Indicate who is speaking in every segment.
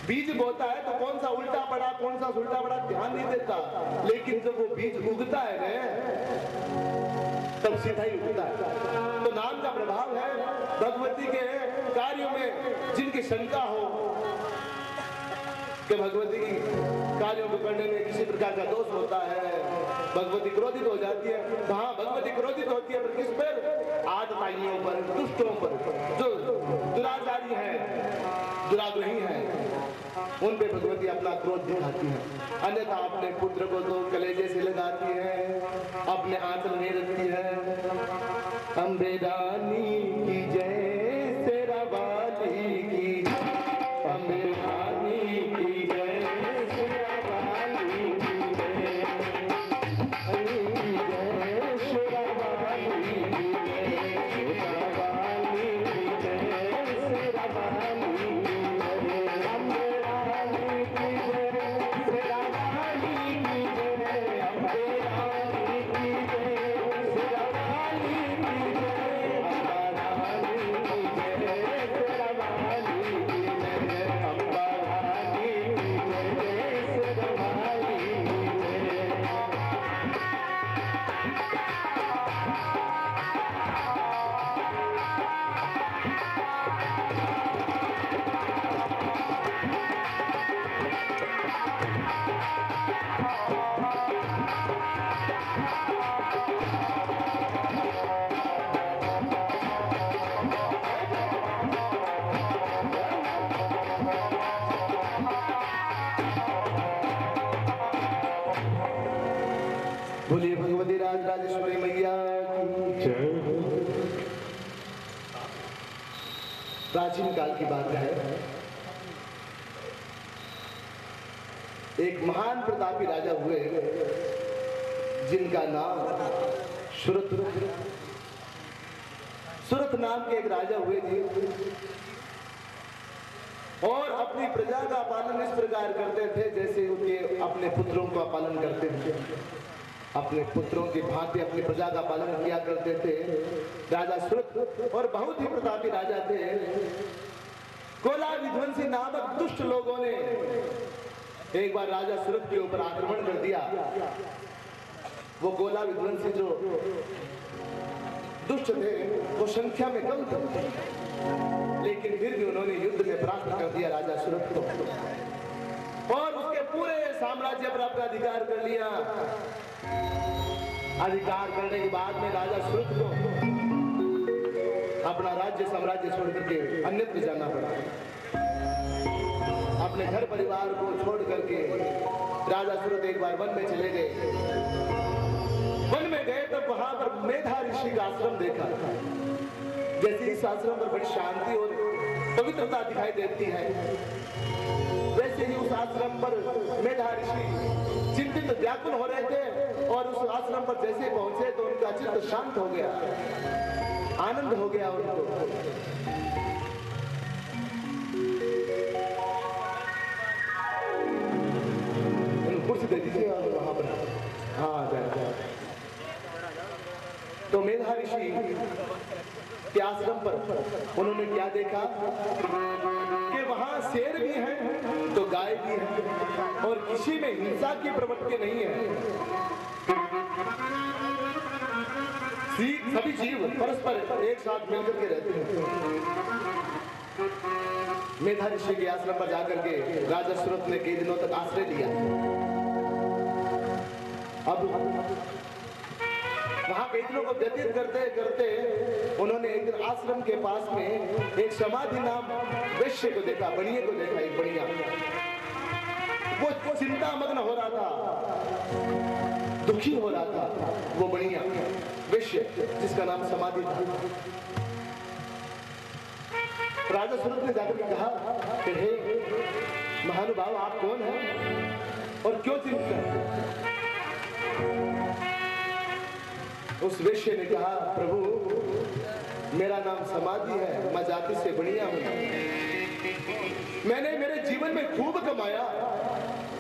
Speaker 1: बीज बोता है तो कौन सा उल्टा पड़ा कौन सा उल्टा पड़ा ध्यान नहीं देता, लेकिन जब वो बीज उगता है तब सीधा ही उगता है। तो नाम का प्रभाव है। भगवती के कार्यों में जिनकी शंका हो कि भगवती कार्यों को करने में किसी प्रकार का दोष होता है, भगवती क्रोधित हो जाती है, हाँ भगवती क्रोधित होती है, पर किस पर? आदताइयों पर, दुष्टों पर, जो दुराचारी है, दुराग्रही है, उन पे भगवती अपना क्रोध दिखाती है। अन्यथा अपने पुत्र को तो कलेजे से लगाती है, अपने आंचल में रखती है। अम्बे रानी की जय, शेरा वाली की जय, अम्बे रानी की जय, शेरा वाली की जय, शेरा वाली की जय, शेरा वाली की जय, शेरा वाली की जय, अम्बे रानी की जय, शेरा वाली की जय, अम्बे रानी की जय, शेरा वाली की जय, अम्बा रानी की जय, शेरा वाली की जय, अम्बा रानी की जय, शेरा वाली की जय। बोलिए भगवती राज राजेश्वरी मैया की जय। प्राचीन काल की बात है, एक महान प्रतापी राजा हुए जिनका नाम सुरत नाम के एक राजा हुए थे, और अपनी प्रजा का पालन इस प्रकार करते थे जैसे उनके अपने पुत्रों का पालन करते थे। अपने पुत्रों की भांति अपनी प्रजा का पालन किया करते थे राजा सुरत। और बहुत ही प्रतापी राजा थे। कोला विध्वंसी नामक दुष्ट लोगों ने एक बार राजा सुरत के ऊपर आक्रमण कर दिया। वो गोला विध्वंसी जो दुष्ट थे वो संख्या में कम थे, लेकिन फिर भी उन्होंने युद्ध में परास्त कर दिया राजा सुरत को, और उसके पूरे साम्राज्य पर अपना अधिकार कर लिया। अधिकार करने के बाद में राजा सुरत को अपना राज्य साम्राज्य छोड़ करके अन्यत्र जाना पड़ा। अपने घर परिवार को छोड़ करके राजा सुरत एक बार वन में चले गए। वन में गए तो वहां पर मेधा ऋषि का आश्रम देखा। जैसे इस आश्रम पर बड़ी शांति और पवित्रता दिखाई देती है, वैसे ही उस आश्रम पर मेधा ऋषि चिंतित व्याकुल हो रहे थे, और उस आश्रम पर जैसे पहुंचे तो उनका चित्त शांत हो गया, आनंद हो गया उनको। कुर्सी दे दीजिए वहां पर, हाँ जाए। तो मेधा ऋषि के आश्रम पर उन्होंने क्या देखा कि वहां शेर भी है तो गाय भी है, और किसी में हिंसा की प्रवृत्ति नहीं है। सभी जीव परस्पर एक साथ मिलकर के रहते हैं। मेधा ऋषि के आश्रम पर जाकर के राजा सुरत ने कई दिनों तक आश्रय लिया। अब वहां कई दिनों को व्यतीत करते करते उन्होंने एक दिन आश्रम के पास में एक समाधि नाम वैश्य को देखा, बनिए को देखा। एक बढ़िया वो चिंता मग्न हो रहा था, दुखी हो रहा था। वो बढ़िया वैश्य जिसका नाम समाधि था। राजा सुरत ने जाकर के कहा कि हे महानुभाव, आप कौन हैं और क्यों चिंतित हैं? उस वैश्य ने कहा, प्रभु मेरा नाम समाधि है, मैं जाति से बढ़िया हूं। मैंने मेरे जीवन में खूब कमाया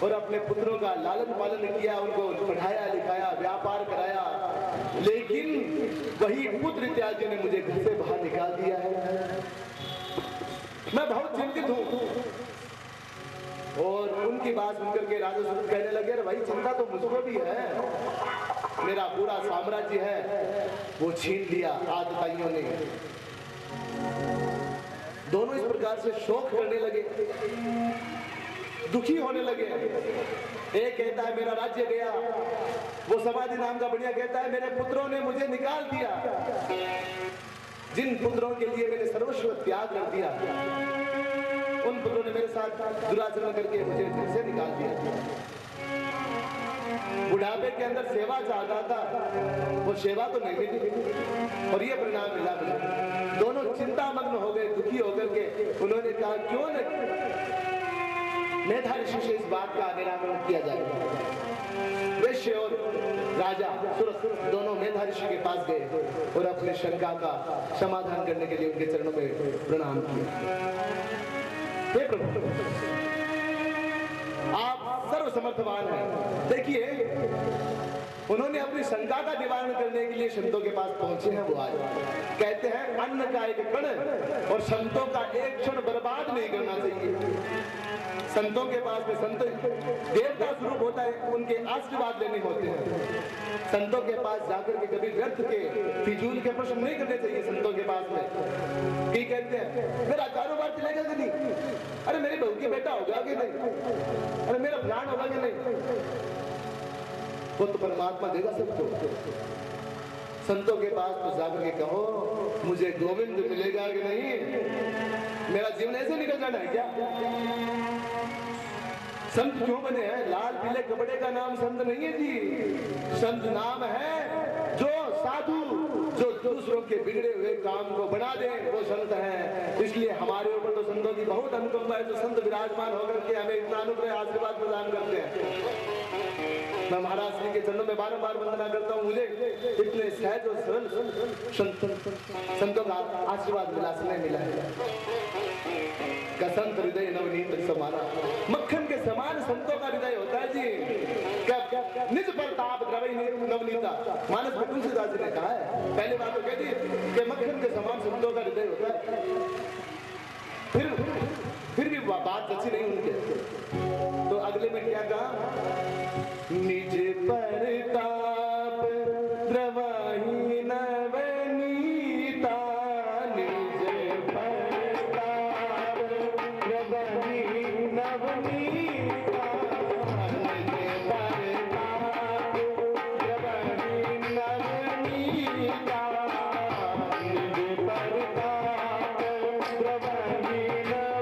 Speaker 1: और अपने पुत्रों का लालन पालन किया, उनको पढ़ाया लिखाया, व्यापार कराया, लेकिन वही पुत्र इत्यादि ने मुझे घर से बाहर निकाल दिया है। मैं बहुत चिंतित हूं। और उनकी बात सुनकर के राजा सूरत कहने लगे, अरे भाई चिंता तो मुझको भी है, मेरा पूरा साम्राज्य है वो छीन लिया आतताइयों ने। दोनों इस प्रकार से शोक करने लगे, दुखी होने लगे। एक कहता है मेरा राज्य गया, वो समाधि नाम का बढ़िया कहता है मेरे पुत्रों ने मुझे निकाल दिया, जिन पुत्रों के लिए मैंने सर्वस्व त्याग कर दिया उन पुत्रों ने मेरे साथ दुराचरण करके मुझे घर से निकाल दिया। बुढ़ापे के अंदर सेवा चाहता था, वो सेवा तो नहीं मिली और ये परिणाम मिला मुझे। दोनों चिंतामग्न हो गए, दुखी होकर के उन्होंने कहा क्यों नहीं मेधा ऋषि से इस बात का निराकरण किया जाए। वैश्य और राजा सूरत दोनों मेधा ऋषि के पास गए और अपने शंका का समाधान करने के लिए उनके चरणों में प्रणाम किया। हे प्रभु, आप सर्वसमर्थवान हैं। देखिए, उन्होंने अपनी शंका का निवारण करने के लिए संतों के पास पहुंचे हैं। वो आज कहते हैं अन्न का एक कण और संतों का एक क्षण बर्बाद नहीं करना चाहिए। संतों के पास में संत देवता स्वरूप होता है, उनके आशीर्वाद लेने होते हैं। संतों के पास जाकर के कभी व्यर्थ के फिजूल के प्रश्न नहीं करने चाहिए। संतों के पास में की कहते हैं मेरा कारोबार चलेगा कि नहीं, अरे मेरी बहू की बेटा होगा कि नहीं, अरे मेरा प्राण होगा कि नहीं, वो तो परमात्मा देगा सबको। संतों के पास तो जाकर के कहो मुझे गोविंद मिलेगा कि नहीं, मेरा जीवन ऐसे निकल जाना है क्या। संत क्यों बने हैं? लाल पीले कपड़े का नाम संत नहीं है जी। संत नाम है जो साधु, जो दूसरों के बिगड़े हुए काम को बना दे, वो संत है। इसलिए हमारे ऊपर तो संतों की बहुत अनुकंपा है, जो संत विराजमान होकर के हमें इतना अनुग्रह आशीर्वाद प्रदान करते हैं। मैं महाराज श्री के चरणों में बारंबार वंदना करता हूँ। मुझे इतने सहज और सरल संतों का आशीर्वाद मिला, स्नेह मिला है। कसंत हृदय नवनीत समाना, मक्खन के समान संतों का हृदय होता है जी। क्या निज प्रताप द्रवई नवनीता, मानस में तुलसीदास जी ने कहा है। पहले बात तो कह दी कि मक्खन के समान संतों का हृदय होता है। फिर भी बात अच्छी नहीं उनके, तो अगले में क्या कहा, निज प्रताप द्रवई नवनीता, निज प्रताप द्रवई नवनीता, निज प्रताप द्रवई नवनीता, निज प्रताप द्रवई नवनीता,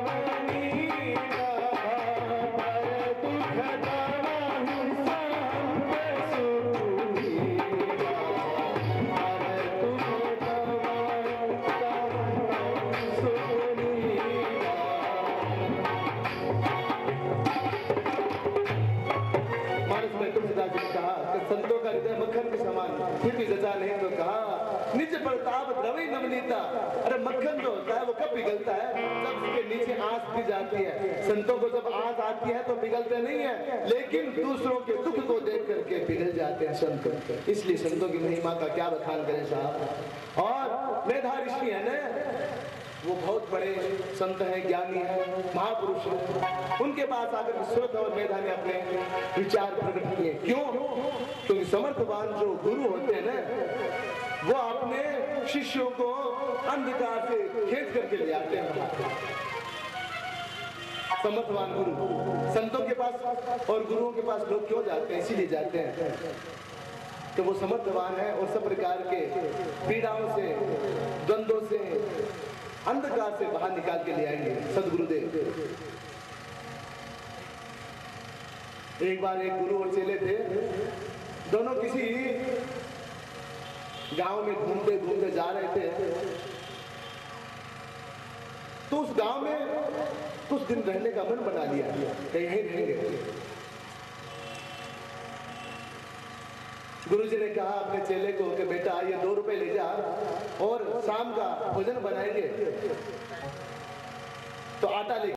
Speaker 1: पर दुख संतों का हृदय मक्खन के समान, फिर भी जचा नहीं तो कहा निज प्रताप द्रवई नवनीता। अरे मक्खन जो होता है वो कब पिघलता है, जब उसके नीचे आंच भी जाती है। संतों को जब आंच आती है तो पिघलते नहीं है, लेकिन दूसरों के दुख को देख करके पिघल जाते हैं संत। इसलिए संतों की महिमा का क्या बखान करें साहब। और मेधा ऋषि है ना, वो बहुत बड़े संत हैं, ज्ञानी हैं, महापुरुष हैं। उनके पास आकर सूरत और मेधा ने अपने विचार प्रकट किए। क्यों? क्योंकि समर्थवान जो गुरु होते हैं ना, वो अपने शिष्यों को अंधकार से खींच करके ले आते हैं। समर्थवान गुरु, संतों के पास और गुरुओं के पास लोग क्यों जाते हैं? इसीलिए जाते हैं कि वो समर्थवान है और सब प्रकार के पीड़ाओं से, द्वंद्वों से, अंधकार से बाहर निकाल के ले आएंगे सदगुरुदेव। एक बार एक गुरु और चेले थे, दोनों किसी गांव में घूमते घूमते जा रहे थे। तो उस गांव में कुछ दिन रहने का मन बना लिया कि यहीं रहेंगे। गुरुजी ने कहा अपने चेले को कि बेटा ये 2 रुपए ले जा और शाम का भोजन बनाएंगे। तो आटा ले